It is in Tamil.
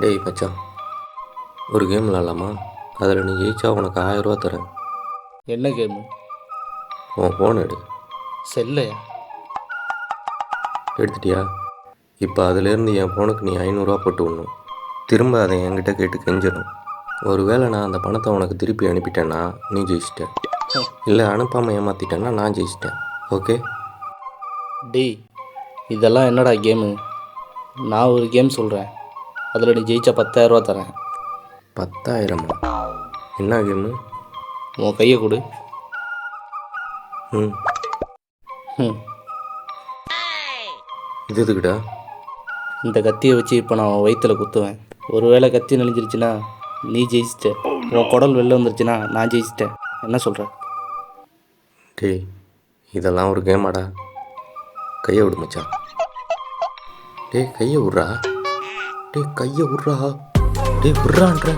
டேய் மச்சான், ஒரு கேம் விளாட்லாமா? அதில் நீ ஜெயிச்சா உனக்கு 1000 ரூபா தரேன். என்ன கேமு? உன் ஃபோன் எடு. செல்லையா? எடுத்துட்டியா? இப்போ அதிலேருந்து என் ஃபோனுக்கு நீ 500 ரூபா போட்டு விடணும். திரும்ப அதை என்கிட்ட கேட்டு கெஞ்சணும். ஒருவேளை நான் அந்த பணத்தை உனக்கு திருப்பி அனுப்பிட்டேன்னா நீ ஜெயிச்சிட்ட. இல்லை அனுப்பாமல் ஏமாற்றிட்டேன்னா நான் ஜெயிச்சிட்டேன். ஓகே? டேய், இதெல்லாம் என்னடா கேமு? நான் ஒரு கேம் சொல்கிறேன், அதில் நீ ஜெயிச்சா 10,000 ரூபா தரேன். 10,000மா? என்ன கேமு? உன் கையை கொடு. ம் ம் இது எதுக்குடா? இந்த கத்தியை வச்சு இப்போ நான் உன் வயிற்றுல குத்துவேன். ஒருவேளை கத்தி நெளிஞ்சிருச்சுன்னா நீ ஜெயிச்சிட்ட. உன் குடல் வெளில வந்துருச்சுன்னா நான் ஜெயிச்சிட்டேன். என்ன சொல்கிற? டேய், இதெல்லாம் ஒரு கேமாடா? கையை விடு மச்சான். டேய் கையை விட்றா. டேய் கையை விட்றா. டேய் விட்றான்ற.